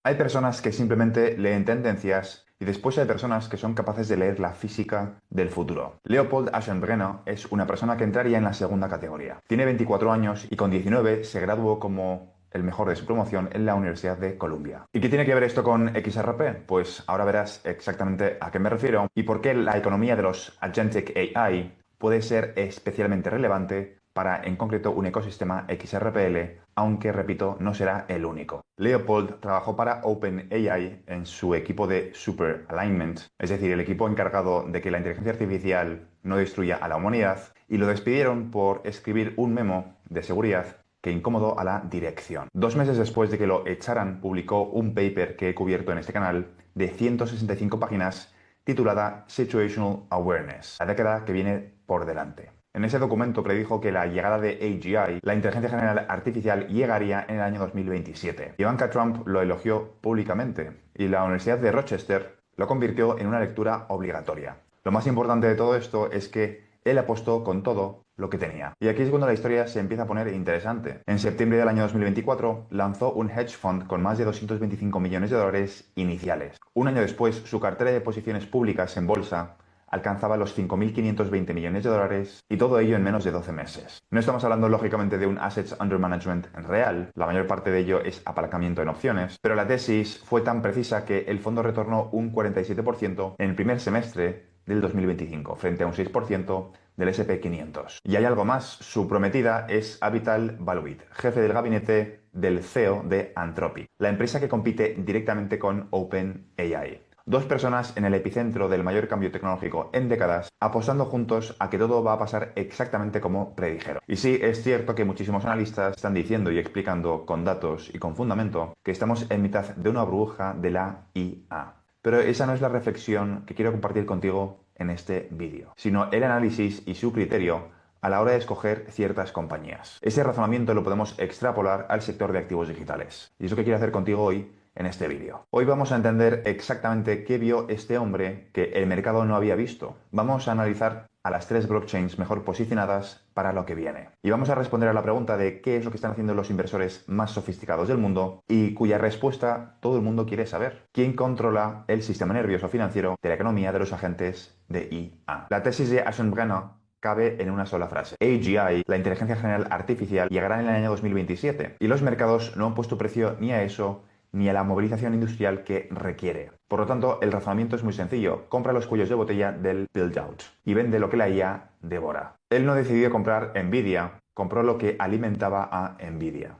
Hay personas que simplemente leen tendencias y después hay personas que son capaces de leer la física del futuro. Leopold Aschenbrenner es una persona que entraría en la segunda categoría. Tiene 24 años y con 19 se graduó como el mejor de su promoción en la Universidad de Columbia. ¿Y qué tiene que ver esto con XRP? Pues ahora verás exactamente a qué me refiero y por qué la economía de los Agentic AI puede ser especialmente relevante para, en concreto, un ecosistema XRPL, aunque, repito, no será el único. Leopold trabajó para OpenAI en su equipo de Super Alignment, es decir, el equipo encargado de que la inteligencia artificial no destruya a la humanidad, y lo despidieron por escribir un memo de seguridad que incomodó a la dirección. 2 meses después de que lo echaran, publicó un paper que he cubierto en este canal de 165 páginas titulada Situational Awareness, la década que viene por delante. En ese documento predijo que la llegada de AGI, la inteligencia general artificial, llegaría en el año 2027. Ivanka Trump lo elogió públicamente y la Universidad de Rochester lo convirtió en una lectura obligatoria. Lo más importante de todo esto es que él apostó con todo lo que tenía. Y aquí es cuando la historia se empieza a poner interesante. En septiembre del año 2024 lanzó un hedge fund con más de 225 millones de dólares iniciales. Un año después, su cartera de posiciones públicas en bolsa alcanzaba los 5.520 millones de dólares y todo ello en menos de 12 meses. No estamos hablando lógicamente de un assets under management real, la mayor parte de ello es apalancamiento en opciones, pero la tesis fue tan precisa que el fondo retornó un 47% en el primer semestre del 2025, frente a un 6% del S&P 500. Y hay algo más, su prometida es Avital Baluit, jefe del gabinete del CEO de Anthropic, la empresa que compite directamente con OpenAI. Dos personas en el epicentro del mayor cambio tecnológico en décadas, apostando juntos a que todo va a pasar exactamente como predijeron. Y sí, es cierto que muchísimos analistas están diciendo y explicando con datos y con fundamento que estamos en mitad de una burbuja de la IA. Pero esa no es la reflexión que quiero compartir contigo en este vídeo, sino el análisis y su criterio a la hora de escoger ciertas compañías. Ese razonamiento lo podemos extrapolar al sector de activos digitales. Y es lo que quiero hacer contigo hoy en este vídeo. Hoy vamos a entender exactamente qué vio este hombre que el mercado no había visto. Vamos a analizar a las 3 blockchains mejor posicionadas para lo que viene. Y vamos a responder a la pregunta de qué es lo que están haciendo los inversores más sofisticados del mundo y cuya respuesta todo el mundo quiere saber. ¿Quién controla el sistema nervioso financiero de la economía de los agentes de IA? La tesis de Aschenbrenner cabe en una sola frase. AGI, la inteligencia general artificial, llegará en el año 2027 y los mercados no han puesto precio ni a eso ni a la movilización industrial que requiere. Por lo tanto, el razonamiento es muy sencillo. Compra los cuellos de botella del build-out y vende lo que la IA devora. Él no decidió comprar Nvidia, compró lo que alimentaba a Nvidia.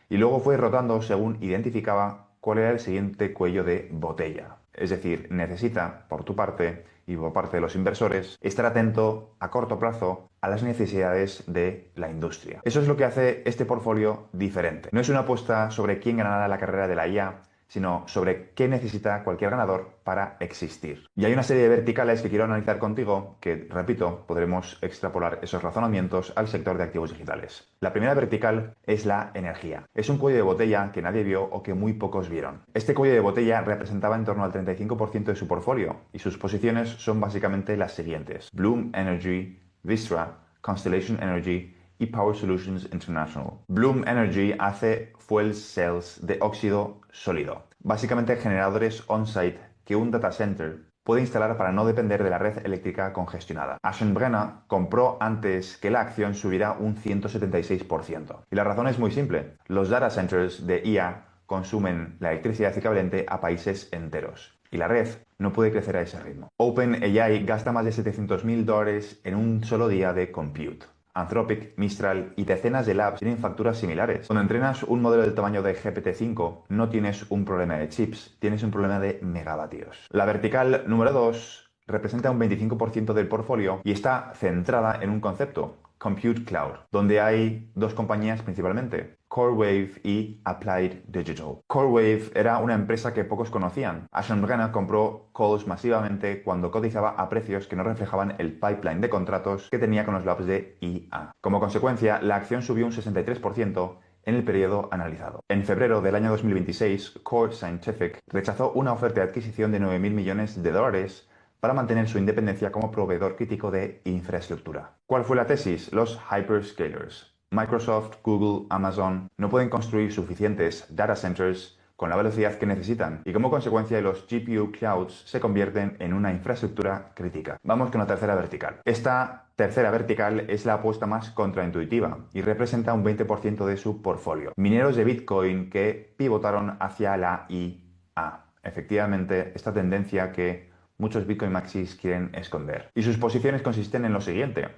Y luego fue rotando según identificaba cuál era el siguiente cuello de botella. Es decir, necesita, por tu parte y por parte de los inversores, estar atento a corto plazo a las necesidades de la industria. Eso es lo que hace este portfolio diferente. No es una apuesta sobre quién ganará la carrera de la IA, sino sobre qué necesita cualquier ganador para existir. Y hay una serie de verticales que quiero analizar contigo que, repito, podremos extrapolar esos razonamientos al sector de activos digitales. La primera vertical es la energía. Es un cuello de botella que nadie vio o que muy pocos vieron. Este cuello de botella representaba en torno al 35% de su portfolio y sus posiciones son básicamente las siguientes: Bloom Energy, Vistra, Constellation Energy y Power Solutions International. Bloom Energy hace fuel cells de óxido sólido, básicamente generadores on-site que un data center puede instalar para no depender de la red eléctrica congestionada. Aschenbrenner compró antes que la acción subiera un 176%. Y la razón es muy simple. Los data centers de IA consumen la electricidad equivalente a países enteros. Y la red no puede crecer a ese ritmo. OpenAI gasta más de $700.000 en un solo día de compute. Anthropic, Mistral y decenas de labs tienen facturas similares. Cuando entrenas un modelo del tamaño de GPT-5, no tienes un problema de chips, tienes un problema de megavatios. La vertical número 2 representa un 25% del portfolio y está centrada en un concepto: Compute Cloud, donde hay dos compañías principalmente: CoreWave y Applied Digital. CoreWave era una empresa que pocos conocían. Aschenbrenner compró calls masivamente cuando cotizaba a precios que no reflejaban el pipeline de contratos que tenía con los labs de IA. Como consecuencia, la acción subió un 63% en el periodo analizado. En febrero del año 2026, Core Scientific rechazó una oferta de adquisición de 9.000 millones de dólares para mantener su independencia como proveedor crítico de infraestructura. ¿Cuál fue la tesis? Los hyperscalers. Microsoft, Google, Amazon no pueden construir suficientes data centers con la velocidad que necesitan y como consecuencia los GPU clouds se convierten en una infraestructura crítica. Vamos con la tercera vertical. Esta tercera vertical es la apuesta más contraintuitiva y representa un 20% de su portfolio. Mineros de Bitcoin que pivotaron hacia la IA. Efectivamente, esta tendencia que muchos Bitcoin Maxis quieren esconder. Y sus posiciones consisten en lo siguiente: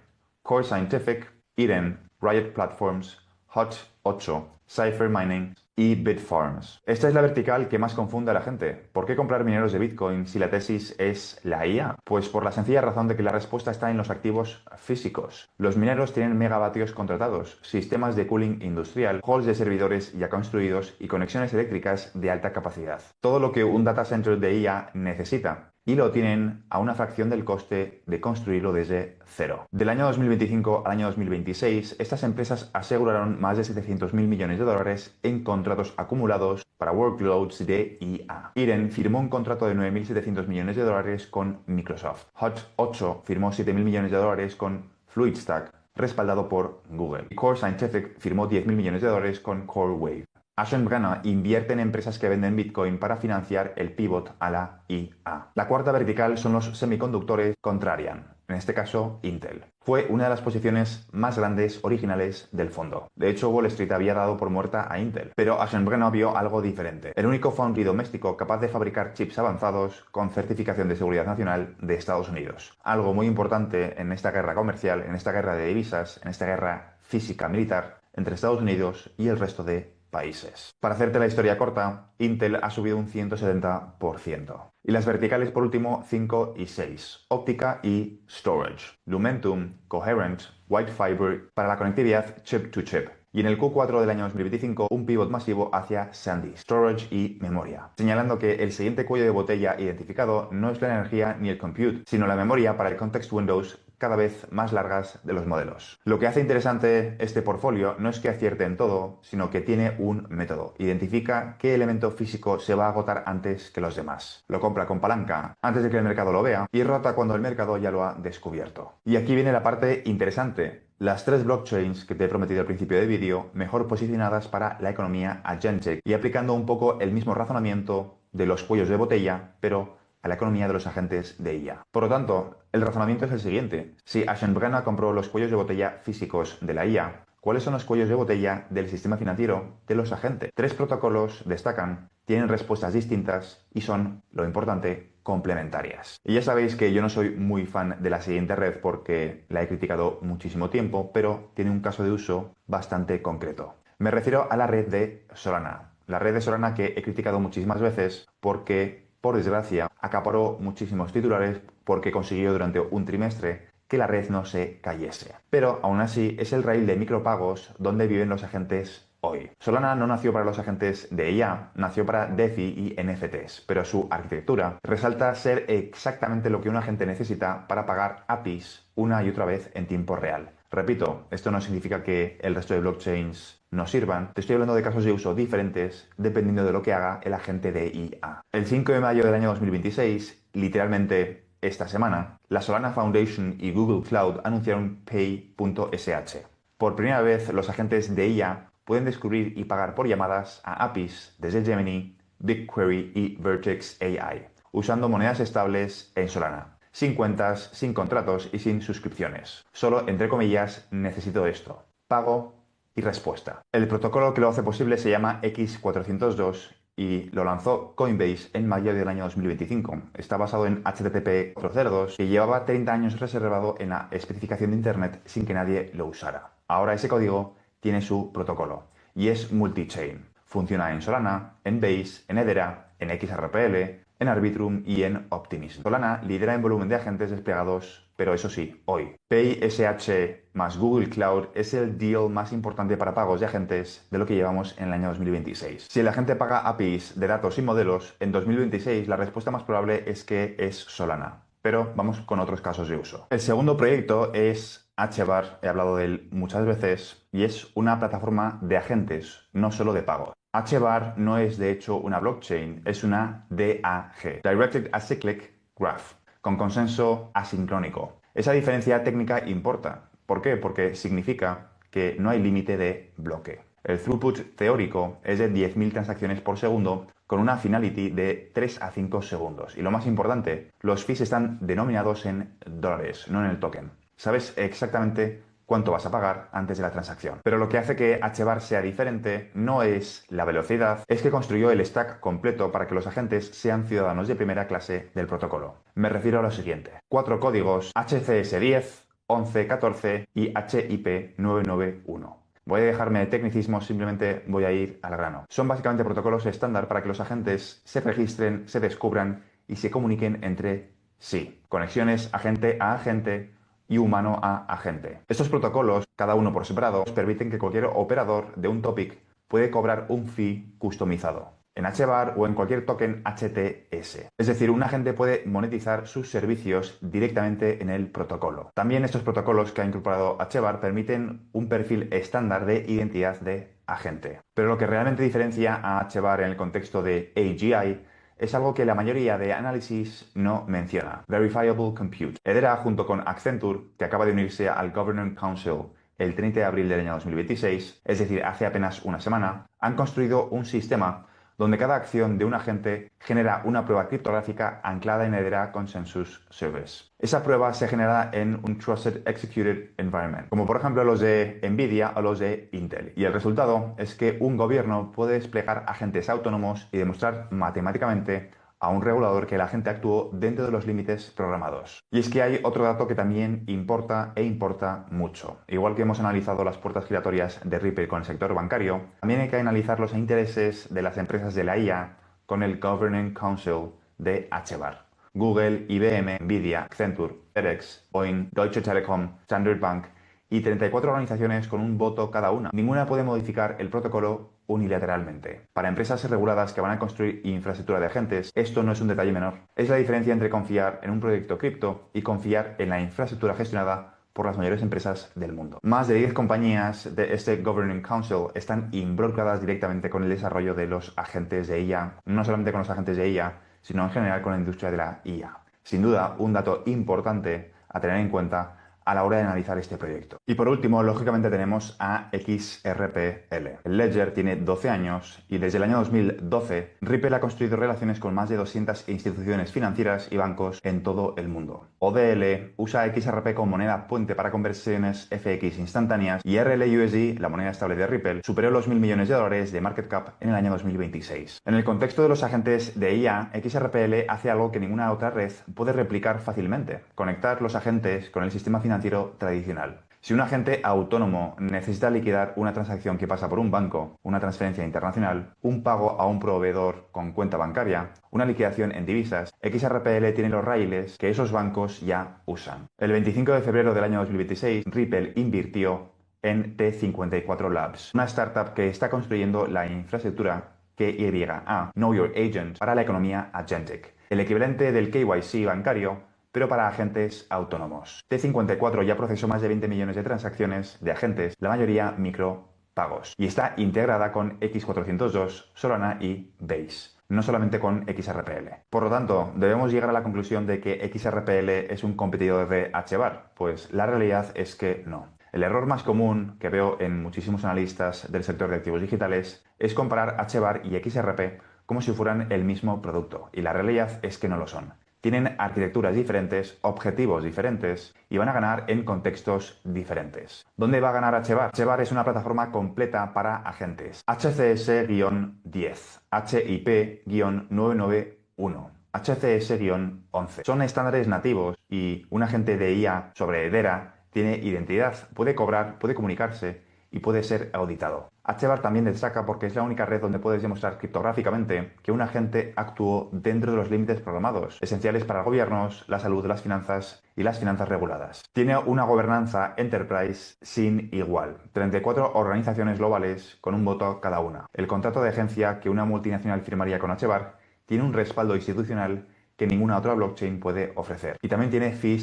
Core Scientific, Eden, Riot Platforms, Hut8, Cypher Mining y Bitfarms. Esta es la vertical que más confunde a la gente. ¿Por qué comprar mineros de Bitcoin si la tesis es la IA? Pues por la sencilla razón de que la respuesta está en los activos físicos. Los mineros tienen megavatios contratados, sistemas de cooling industrial, halls de servidores ya construidos y conexiones eléctricas de alta capacidad. Todo lo que un data center de IA necesita. Y lo tienen a una fracción del coste de construirlo desde cero. Del año 2025 al año 2026, estas empresas aseguraron más de 700.000 millones de dólares en contratos acumulados para workloads de IA. Eden firmó un contrato de 9.700 millones de dólares con Microsoft. Hut8 firmó 7.000 millones de dólares con Fluidstack, respaldado por Google. Y Core Scientific firmó 10.000 millones de dólares con CoreWave. Ashton Brenner invierte en empresas que venden Bitcoin para financiar el pivot a la IA. La cuarta vertical son los semiconductores contrarian, en este caso Intel. Fue una de las posiciones más grandes originales del fondo. De hecho, Wall Street había dado por muerta a Intel, pero Ashton Brenner vio algo diferente. El único foundry doméstico capaz de fabricar chips avanzados con certificación de seguridad nacional de Estados Unidos. Algo muy importante en esta guerra comercial, en esta guerra de divisas, en esta guerra física militar entre Estados Unidos y el resto de países. Para hacerte la historia corta, Intel ha subido un 170%. Y las verticales por último 5 y 6, óptica y storage, Lumentum, Coherent, White Fiber para la conectividad chip to chip. Y en el Q4 del año 2025, un pivot masivo hacia SANDI, storage y memoria, señalando que el siguiente cuello de botella identificado no es la energía ni el compute, sino la memoria para el context windows cada vez más largas de los modelos. Lo que hace interesante este portfolio no es que acierte en todo, sino que tiene un método. Identifica qué elemento físico se va a agotar antes que los demás. Lo compra con palanca antes de que el mercado lo vea y rota cuando el mercado ya lo ha descubierto. Y aquí viene la parte interesante. Las 3 blockchains que te he prometido al principio del vídeo, mejor posicionadas para la economía agentic y aplicando un poco el mismo razonamiento de los cuellos de botella, pero a la economía de los agentes de IA. Por lo tanto, el razonamiento es el siguiente. Si Ashton Brenner compró los cuellos de botella físicos de la IA, ¿cuáles son los cuellos de botella del sistema financiero de los agentes? 3 protocolos destacan, tienen respuestas distintas y son, lo importante, complementarias. Y ya sabéis que yo no soy muy fan de la siguiente red porque la he criticado muchísimo tiempo, pero tiene un caso de uso bastante concreto. Me refiero a la red de Solana. La red de Solana que he criticado muchísimas veces porque, por desgracia, acaparó muchísimos titulares porque consiguió durante un trimestre que la red no se cayese. Pero aún así es el rail de micropagos donde viven los agentes hoy. Solana no nació para los agentes de IA, nació para DeFi y NFTs, pero su arquitectura resalta ser exactamente lo que un agente necesita para pagar APIs una y otra vez en tiempo real. Repito, esto no significa que el resto de blockchains no sirvan. Te estoy hablando de casos de uso diferentes dependiendo de lo que haga el agente de IA. El 5 de mayo del año 2026, literalmente esta semana, la Solana Foundation y Google Cloud anunciaron Pay.sh. Por primera vez, los agentes de IA pueden descubrir y pagar por llamadas a APIs desde Gemini, BigQuery y Vertex AI, usando monedas estables en Solana. Sin cuentas, sin contratos y sin suscripciones. Solo, entre comillas, necesito esto. Pago y respuesta. El protocolo que lo hace posible se llama X402 y lo lanzó Coinbase en mayo del año 2025. Está basado en HTTP 402 que llevaba 30 años reservado en la especificación de Internet sin que nadie lo usara. Ahora ese código tiene su protocolo y es multi-chain. Funciona en Solana, en Base, en Hedera, en XRPL, en Arbitrum y en Optimism. Solana lidera en volumen de agentes desplegados, pero eso sí, hoy. PaySH más Google Cloud es el deal más importante para pagos de agentes de lo que llevamos en el año 2026. Si el agente paga APIs de datos y modelos, en 2026 la respuesta más probable es que es Solana. Pero vamos con otros casos de uso. El segundo proyecto es HBAR, he hablado de él muchas veces, y es una plataforma de agentes, no solo de pago. HBAR no es de hecho una blockchain, es una DAG, Directed Acyclic Graph, con consenso asincrónico. Esa diferencia técnica importa. ¿Por qué? Porque significa que no hay límite de bloque. El throughput teórico es de 10.000 transacciones por segundo con una finality de 3 a 5 segundos. Y lo más importante, los fees están denominados en dólares, no en el token. Sabes exactamente cuánto vas a pagar antes de la transacción. Pero lo que hace que HBAR sea diferente no es la velocidad, es que construyó el stack completo para que los agentes sean ciudadanos de primera clase del protocolo. Me refiero a lo siguiente: 4 códigos HCS10, 11, 14 y HIP 991. Voy a dejarme de tecnicismos, simplemente voy a ir al grano. Son básicamente protocolos estándar para que los agentes se registren, se descubran y se comuniquen entre sí. Conexiones agente a agente y humano a agente. Estos protocolos, cada uno por separado, permiten que cualquier operador de un topic puede cobrar un fee customizado en HBAR o en cualquier token HTS. Es decir, un agente puede monetizar sus servicios directamente en el protocolo. También estos protocolos que ha incorporado HBAR permiten un perfil estándar de identidad de agente. Pero lo que realmente diferencia a HBAR en el contexto de AGI es algo que la mayoría de análisis no menciona: Verifiable Compute. Hedera, junto con Accenture, que acaba de unirse al Governance Council el 30 de abril del año 2026, es decir, hace apenas una semana, han construido un sistema donde cada acción de un agente genera una prueba criptográfica anclada en Hedera Consensus Service. Esa prueba se genera en un Trusted Executed Environment, como por ejemplo los de Nvidia o los de Intel. Y el resultado es que un gobierno puede desplegar agentes autónomos y demostrar matemáticamente a un regulador que el agente actuó dentro de los límites programados. Y es que hay otro dato que también importa e importa mucho. Igual que hemos analizado las puertas giratorias de Ripple con el sector bancario, también hay que analizar los intereses de las empresas de la IA con el Governing Council de HBAR. Google, IBM, Nvidia, Accenture, FedEx, Boeing, Deutsche Telekom, Standard Bank y 34 organizaciones con un voto cada una. Ninguna puede modificar el protocolo unilateralmente. Para empresas reguladas que van a construir infraestructura de agentes, esto no es un detalle menor. Es la diferencia entre confiar en un proyecto cripto y confiar en la infraestructura gestionada por las mayores empresas del mundo. Más de 10 compañías de este Governing Council están involucradas directamente con el desarrollo de los agentes de IA, no solamente con los agentes de IA, sino en general con la industria de la IA. Sin duda, un dato importante a tener en cuenta a la hora de analizar este proyecto. Y por último, lógicamente tenemos a XRPL. El Ledger tiene 12 años y desde el año 2012 Ripple ha construido relaciones con más de 200 instituciones financieras y bancos en todo el mundo. ODL usa XRP como moneda puente para conversiones FX instantáneas y RLUSD, la moneda estable de Ripple, superó los $1.000 millones de market cap en el año 2026. En el contexto de los agentes de IA, XRPL hace algo que ninguna otra red puede replicar fácilmente: conectar los agentes con el sistema financiero tradicional. Si un agente autónomo necesita liquidar una transacción que pasa por un banco, una transferencia internacional, un pago a un proveedor con cuenta bancaria, una liquidación en divisas, XRPL tiene los raíles que esos bancos ya usan. El 25 de febrero del año 2026, Ripple invirtió en T54 Labs, una startup que está construyendo la infraestructura KYA, Know Your Agent, para la economía agentic, el equivalente del KYC bancario, pero para agentes autónomos. T54 ya procesó más de 20 millones de transacciones de agentes, la mayoría micropagos, y está integrada con X402, Solana y Base, no solamente con XRPL. Por lo tanto, debemos llegar a la conclusión de que XRPL es un competidor de HBAR, pues la realidad es que no. El error más común que veo en muchísimos analistas del sector de activos digitales es comparar HBAR y XRP como si fueran el mismo producto, y la realidad es que no lo son. Tienen arquitecturas diferentes, objetivos diferentes y van a ganar en contextos diferentes. ¿Dónde va a ganar HBAR? HBAR es una plataforma completa para agentes. HCS-10, HIP-991. HCS-11. Son estándares nativos y un agente de IA sobre Hedera tiene identidad, puede cobrar, puede comunicarse y puede ser auditado. HBAR también destaca porque es la única red donde puedes demostrar criptográficamente que un agente actuó dentro de los límites programados, esenciales para gobiernos, la salud, las finanzas y las finanzas reguladas. Tiene una gobernanza enterprise sin igual. 34 organizaciones globales con un voto cada una. El contrato de agencia que una multinacional firmaría con HBAR tiene un respaldo institucional que ninguna otra blockchain puede ofrecer. Y también tiene fees